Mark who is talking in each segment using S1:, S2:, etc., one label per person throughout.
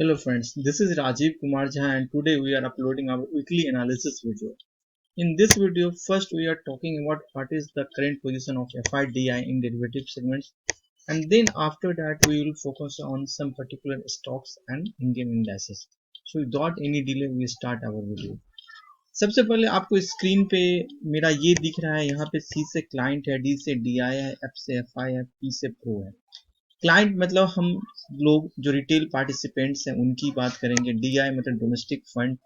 S1: Hello friends, this is Rajiv Kumar Jha and today we are uploading our weekly analysis video. In this video, first we are talking about what is the current position of FIDI in derivative segments, and then after that we will focus on some particular stocks and Indian indices. So without any delay we start our video. सबसे पहले आपको screen पे मेरा ये दिख रहा है, यहाँ पे C से क्लाइंट है, D से DI है, F से FI है, P से प्रो है। क्लाइंट मतलब हम लोग जो रिटेल पार्टिसिपेंट्स हैं उनकी बात करेंगे। DI मतलब डोमेस्टिक फंड,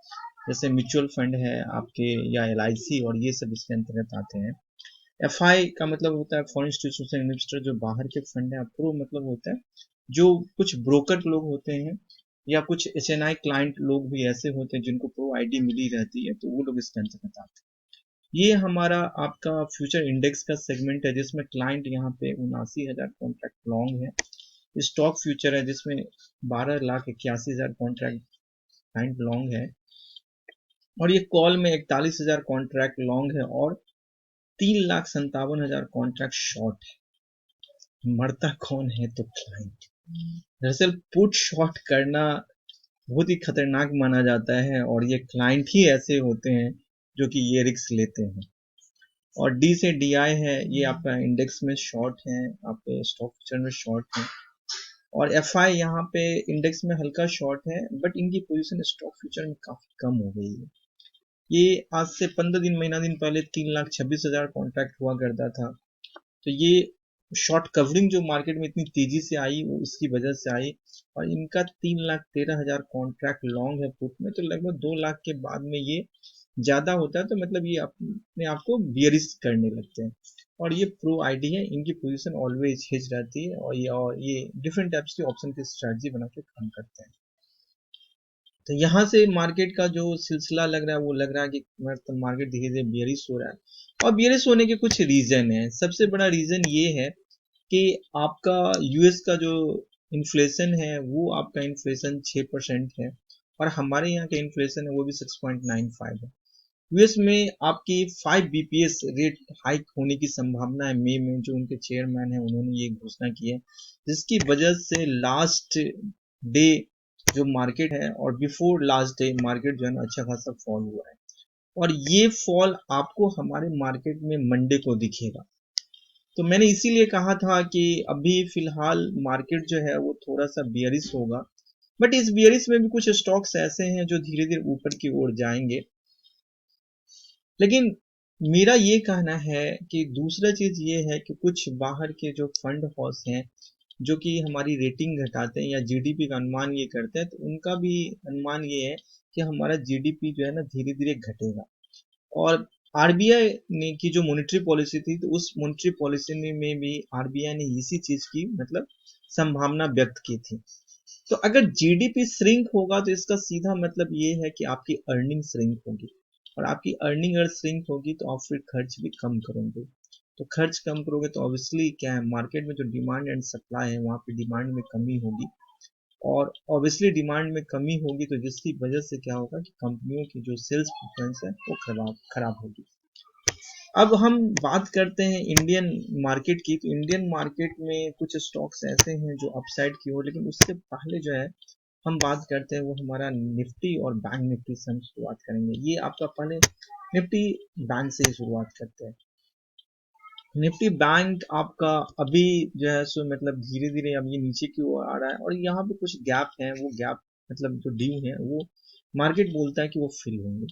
S1: जैसे म्यूचुअल फंड है आपके या LIC और ये सब इसके अंतर्गत आते हैं। FI का मतलब होता है फॉरेन इंस्टीट्यूशनल इन्वेस्टर, जो बाहर के फंड है। प्रो मतलब होता है जो कुछ ब्रोकर लोग होते हैं या कुछ HNI क्लाइंट लोग भी ऐसे होते हैं जिनको प्रो ID मिली रहती है, तो वो लोग इसके अंतर्गत आते हैं। ये हमारा आपका फ्यूचर इंडेक्स का सेगमेंट है जिसमें क्लाइंट यहाँ पे 79,000 कॉन्ट्रैक्ट लॉन्ग है। स्टॉक फ्यूचर है जिसमें 12,81,000 कॉन्ट्रैक्ट क्लाइंट लॉन्ग है, और ये कॉल में 41,000 कॉन्ट्रैक्ट लॉन्ग है और 3,57,000 कॉन्ट्रैक्ट शॉर्ट है। मरता कौन है? तो क्लाइंट। दरअसल पुट शॉर्ट करना बहुत ही खतरनाक माना जाता है और ये क्लाइंट ही ऐसे होते हैं जो कि ये रिस्क लेते हैं। और डी से DI है, ये आपका इंडेक्स में शॉर्ट है, आपके स्टॉक फ्यूचर में शॉर्ट है। और FI यहाँ पे इंडेक्स में हल्का शॉर्ट है, बट इनकी पोजीशन स्टॉक फ्यूचर में काफी कम हो गई है। ये आज से 15 दिन महीना दिन पहले 3,26,000 कॉन्ट्रैक्ट हुआ करता था। तो ये शॉर्ट कवरिंग जो मार्केट में इतनी तेजी से आई वो इसकी वजह से आई, और इनका 3,13,000 कॉन्ट्रैक्ट लॉन्ग है पुट में, तो लगभग 2 लाख के बाद में ये ज्यादा होता है, तो मतलब ये अपने आप को बियरिश करने लगते हैं। और ये प्रो ID है, इनकी पोजीशन ऑलवेज हिज रहती है, और ये डिफरेंट टाइप्स के ऑप्शन की स्ट्रेटजी बना के काम करते हैं। तो यहाँ से मार्केट का जो सिलसिला लग रहा है वो लग रहा है कि मार्केट धीरे धीरे बियरिश हो रहा है, और बियरिश होने के कुछ रीजन है। सबसे बड़ा रीजन ये है कि आपका US का जो इन्फ्लेशन है वो आपका इन्फ्लेशन 6% है, और हमारे यहाँ का इन्फ्लेशन है वो भी 6.95 है। US में आपकी 5 BPS रेट हाइक होने की संभावना है मई में, जो उनके चेयरमैन है उन्होंने ये घोषणा की है, जिसकी वजह से लास्ट डे जो मार्केट है और बिफोर लास्ट डे मार्केट जो है ना अच्छा खासा फॉल हुआ है, और ये फॉल आपको हमारे मार्केट में मंडे को दिखेगा। तो मैंने इसीलिए कहा था कि अभी फिलहाल मार्केट जो है वो थोड़ा सा बियरिश होगा, बट इस बियरिश में भी कुछ स्टॉक्स ऐसे हैं जो धीरे धीरे ऊपर की ओर जाएंगे। लेकिन मेरा ये कहना है कि दूसरा चीज ये है कि कुछ बाहर के जो फंड हाउस हैं जो कि हमारी रेटिंग घटाते हैं या GDP का अनुमान ये करते हैं, तो उनका भी अनुमान ये है कि हमारा GDP जो है ना धीरे धीरे घटेगा। और RBI ने की जो मॉनेटरी पॉलिसी थी, तो उस मॉनेटरी पॉलिसी में भी RBI ने इसी चीज की मतलब संभावना व्यक्त की थी। तो अगर GDP श्रिंक होगा तो इसका सीधा मतलब ये है कि आपकी अर्निंग श्रिंक होगी, और आपकी अर्निंग अगर श्रिंक होगी तो आप फिर खर्च भी कम करोगे। तो खर्च कम करोगे तो ऑब्वियसली क्या है, मार्केट में जो डिमांड एंड सप्लाई है वहां पे डिमांड में कमी होगी, और ऑब्वियसली डिमांड में कमी होगी तो जिसकी वजह से क्या होगा कि कंपनियों की जो सेल्स परफॉर्मेंस है वो खराब होगी। अब हम बात करते हैं इंडियन मार्केट की। तो इंडियन मार्केट में कुछ स्टॉक्स ऐसे हैं जो अपसाइड की हो, लेकिन उससे पहले जो है हम बात करते हैं वो हमारा निफ्टी और बैंक निफ्टी से हम शुरुआत करेंगे। ये आपका पहले निफ्टी बैंक से ही शुरुआत करते हैं। निफ्टी बैंक आपका अभी जो है सो मतलब धीरे धीरे अब ये नीचे की ओर आ रहा है, और यहाँ पे कुछ गैप है, वो गैप मतलब जो ड्यू है वो मार्केट बोलता है कि वो फिल होंगे।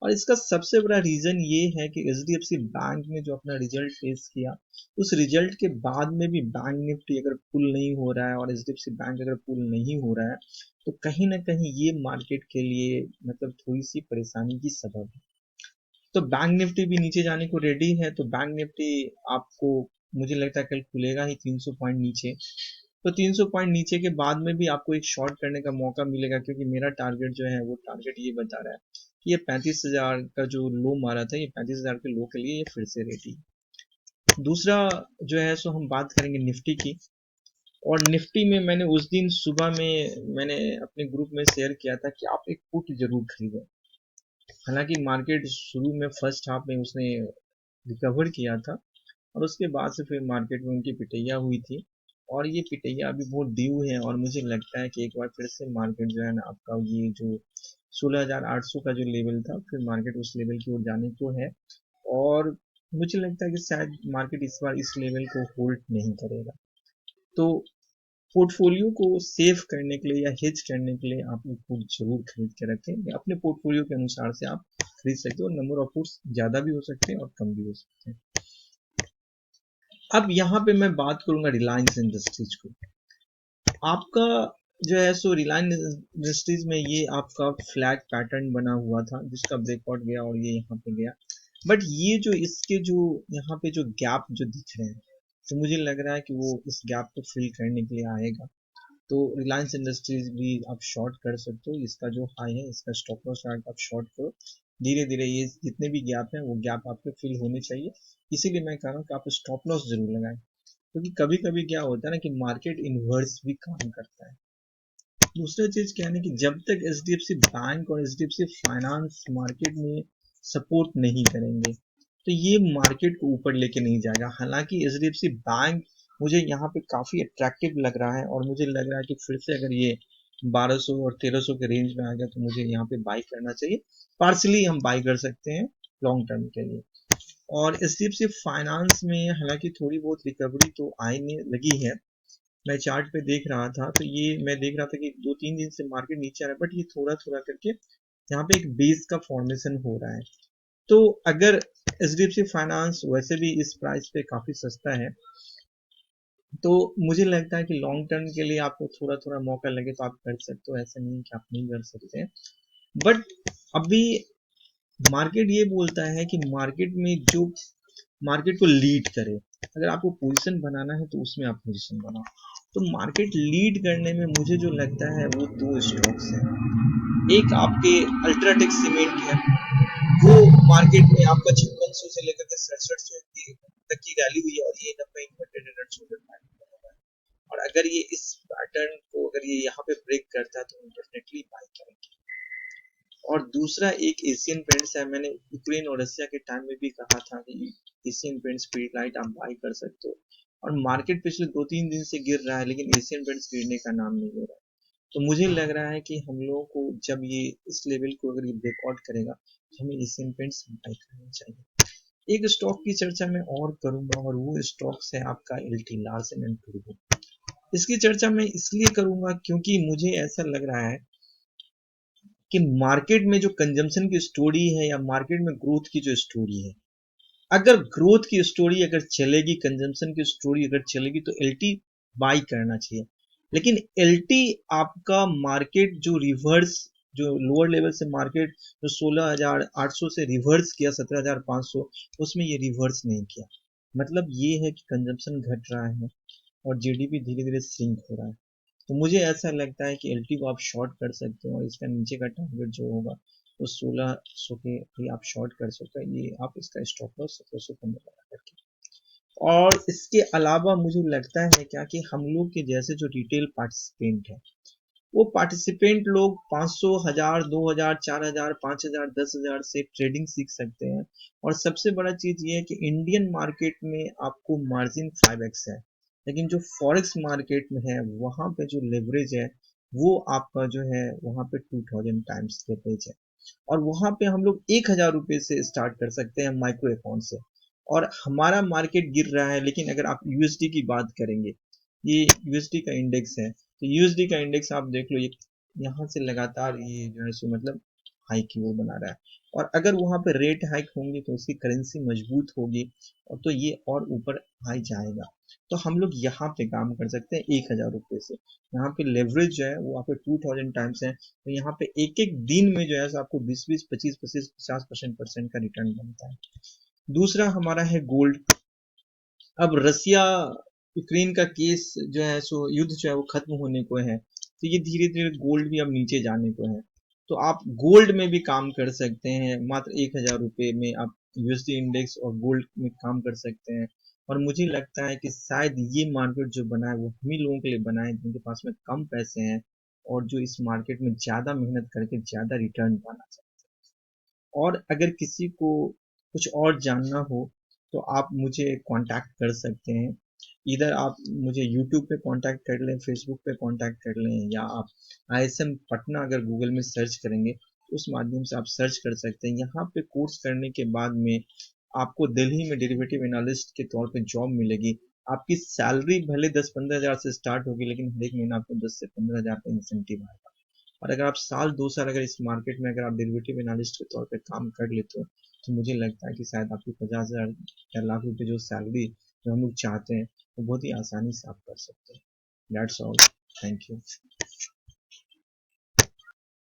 S1: और इसका सबसे बड़ा रीजन ये है कि HDFC बैंक ने जो अपना रिजल्ट पेश किया, उस रिजल्ट के बाद में भी बैंक निफ्टी अगर पुल नहीं हो रहा है और HDFC बैंक अगर पुल नहीं हो रहा है, तो कहीं ना कहीं ये मार्केट के लिए मतलब थोड़ी सी परेशानी की सबब है। तो बैंक निफ्टी भी नीचे जाने को रेडी है। तो बैंक निफ्टी आपको मुझे लगता है कल खुलेगा ही 300 पॉइंट नीचे। तो 300 पॉइंट नीचे के बाद में भी आपको एक शॉर्ट करने का मौका मिलेगा, क्योंकि मेरा टारगेट जो है वो टारगेट ये बता रहा है कि ये 35,000 का जो लो मारा था, ये 35,000 के लो के लिए ये फिर से रेडी है। दूसरा जो है सो हम बात करेंगे निफ्टी की। और निफ्टी में मैंने उस दिन सुबह में मैंने अपने ग्रुप में शेयर किया था कि आप एक पुट जरूर खरीदें। हालांकि मार्केट शुरू में फर्स्ट हाफ में उसने रिकवर किया था, और उसके बाद से फिर मार्केट में उनकी पिटैया हुई थी, और ये पिटैया अभी बहुत ड्यू है, और मुझे लगता है कि एक बार फिर से मार्केट जो है ना आपका ये जो 16,800 का जो लेवल था, फिर मार्केट उस लेवल की ओर जाने को है। और मुझे लगता है कि शायद मार्केट इस बार इस लेवल को होल्ड नहीं करेगा। तो पोर्टफोलियो को सेव करने के लिए या हेज करने के लिए आप एक पुट जरूर खरीद के रखें, या अपने पोर्टफोलियो के अनुसार से आप खरीद सकते हो। नंबर ऑफ पुट्स ज्यादा भी हो सकते हैं और कम भी हो सकते हैं। अब यहाँ पे मैं बात करूंगा रिलायंस इंडस्ट्रीज को। आपका जो है सो रिलायंस इंडस्ट्रीज में ये आपका फ्लैट पैटर्न बना हुआ था, जिसका ब्रेकआउट गया और ये यहाँ पे गया। बट ये जो इसके जो यहाँ पे जो गैप जो दिख रहे हैं, तो मुझे लग रहा है कि वो इस गैप को फिल करने के लिए आएगा। तो रिलायंस इंडस्ट्रीज भी आप शॉर्ट कर सकते हो। इसका जो हाई है, इसका स्टॉप लॉस आप शॉर्ट करो। धीरे धीरे ये जितने भी गैप हैं वो गैप आपके फिल होने चाहिए। इसीलिए मैं कह रहा हूँ कि आप स्टॉप लॉस जरूर लगाएं, क्योंकि कभी कभी क्या होता है ना कि मार्केट इन्वर्स भी काम करता है। दूसरा चीज क्या है ना कि जब तक एचडीएफसी बैंक और एचडीएफसी फाइनेंस मार्केट में सपोर्ट नहीं करेंगे, तो ये मार्केट को ऊपर लेके नहीं जाएगा। हालांकि एचडीएफसी बैंक मुझे यहाँ पे काफी अट्रैक्टिव लग रहा है, और मुझे लग रहा है कि फिर से अगर ये 1200 और 1300 के रेंज में आ गया, तो मुझे यहाँ पे बाई करना चाहिए। पार्सली हम बाई कर सकते हैं लॉन्ग टर्म के लिए। और एचडीएफसी फाइनेंस में हालांकि थोड़ी बहुत रिकवरी तो आने लगी है। मैं चार्ट पे देख रहा था, तो ये मैं देख रहा था कि 2-3 दिन से मार्केट नीचे आ रहा है, बट ये थोड़ा थोड़ा करके यहाँ पे एक बेस का फॉर्मेशन हो रहा है। तो अगर एचडीएफसी फाइनेंस वैसे भी इस प्राइस पे काफी सस्ता है, तो मुझे लगता है कि लॉन्ग टर्म के लिए आपको थोड़ा थोड़ा मौका लगे तो आप कर सकते हो। ऐसा नहीं कि आप नहीं कर सकते हैं। बट अभी मार्केट ये बोलता है कि मार्केट में जो मार्केट को लीड करे, अगर आपको पोजीशन बनाना है तो उसमें आप पोजीशन बनाओ। तो मार्केट लीड करने में मुझे जो लगता है वो दो स्टॉक्स हैं। एक आपके अल्ट्राटेक सीमेंट है, वो मार्केट में आपका 5600 से लेकर के 6700 तक की रैली हुई है, और ये 90 इन्वर्टेड रिटर्न पैटर्न है। और अगर ये इस पैटर्न को अगर ये यहाँ पे ब्रेक करता है, तो हम डेफिनेटली बाय करेंगे। और दूसरा एक एशियन पेंट्स है। मैंने यूक्रेन और रशिया के टाइम में भी कहा था कि एशियन पेंट्स पीडिलाइट आप बाय कर सकते हो। और मार्केट पिछले 2-3 दिन से गिर रहा है, लेकिन एशियन पेंट्स गिरने का नाम नहीं ले रहा है। तो मुझे लग रहा है कि हम लोगों को जब ये इस लेवल को अगर ये ब्रेकआउट करेगा, तो हमें एशियन पेंट्स बाय करना चाहिए। एक स्टॉक की चर्चा मैं और करूंगा, और वो स्टॉक्स है आपका एलटी, लार्सन एंड टुब्रो। इसकी चर्चा मैं इसलिए करूंगा क्योंकि मुझे ऐसा लग रहा है कि मार्केट में जो कंजम्पशन की स्टोरी है, या मार्केट में ग्रोथ की जो स्टोरी है, अगर ग्रोथ की स्टोरी अगर चलेगी, कंजम्पशन की स्टोरी अगर चलेगी, तो एलटी बाई करना चाहिए। लेकिन एलटी आपका मार्केट जो रिवर्स, जो लोअर लेवल से मार्केट जो 16,800 से रिवर्स किया 17,500, उसमें ये रिवर्स नहीं किया। मतलब ये है कि कंजम्पशन घट रहा है और जीडीपी धीरे धीरे सिंक हो रहा है। तो मुझे ऐसा लगता है कि एलटी को आप शॉर्ट कर सकते हो, और इसका नीचे का टारगेट जो होगा वो 1600 के भी आप शॉर्ट कर सकते हो। ये आप इसका स्टॉप लॉस 1700 कम लगा करके। और इसके अलावा मुझे लगता है क्या कि हम लोग के जैसे जो रिटेल पार्टिसिपेंट है, वो पार्टिसिपेंट लोग 500, 1000, 2000, 4000, 5000, 10,000 से ट्रेडिंग सीख सकते हैं। और सबसे बड़ा चीज ये है कि इंडियन मार्केट में आपको मार्जिन 5x है, लेकिन जो फॉरेक्स मार्केट में है वहां पे जो लेवरेज है वो आपका जो है वहां पे 2000 टाइम्स लेवरेज है। और वहां पे हम लोग 1000 रुपए से स्टार्ट कर सकते हैं माइक्रो अकाउंट से। और हमारा मार्केट गिर रहा है, लेकिन अगर आप यूएसडी की बात करेंगे, ये यूएसडी का इंडेक्स है, तो यूएसडी का इंडेक्स आप देख लो, ये यहाँ से लगातार ये जो है सो मतलब हाई की वो बना रहा है। और अगर वहां पे रेट हाइक होंगी तो उसकी करेंसी मजबूत होगी, और तो ये और ऊपर हाई जाएगा। तो हम लोग यहाँ पे काम कर सकते हैं 1000 रुपए से। यहाँ पे लेवरेज जो है वो आपके 2000 टाइम्स है। तो यहाँ पे एक एक दिन में जो है आपको 20-20, 25-25, 50% का रिटर्न बनता है। दूसरा हमारा है गोल्ड। अब रसिया यूक्रेन का केस जो है सो युद्ध जो है वो खत्म होने को है, तो ये धीरे धीरे गोल्ड भी अब नीचे जाने को है। तो आप गोल्ड में भी काम कर सकते हैं। मात्र 1000 रुपए में आप यूएसडी इंडेक्स और गोल्ड में काम कर सकते हैं। और मुझे लगता है कि शायद ये मार्केट जो बना है वो हम ही लोगों के लिए बना है, जिनके पास में कम पैसे हैं और जो इस मार्केट में ज्यादा मेहनत करके ज्यादा रिटर्न पाना चाहते हैं। और अगर किसी को कुछ और जानना हो तो आप मुझे कांटेक्ट कर सकते हैं। इधर आप मुझे यूट्यूब पे कांटेक्ट कर लें, फेसबुक पे कांटेक्ट कर लें, या आप ISM पटना अगर गूगल में सर्च करेंगे तो उस माध्यम से आप सर्च कर सकते हैं। यहाँ पे कोर्स करने के बाद में आपको दिल्ली में डेरिवेटिव एनालिस्ट के तौर पे जॉब मिलेगी। आपकी सैलरी भले 10-15 हज़ार से स्टार्ट होगी, लेकिन हर एक महीना आपको 10 से 15 हज़ार का इंसेंटिव आएगा। और अगर आप साल 2 साल अगर इस मार्केट में अगर आप डेरिवेटिव एनालिस्ट के तौर पे काम कर लेते हो, तो मुझे लगता है कि शायद आपकी 50 हज़ार या लाख रुपए जो सैलरी जो हम लोग चाहते हैं वो बहुत ही आसानी से आप कर सकते हैं। That's all. Thank you.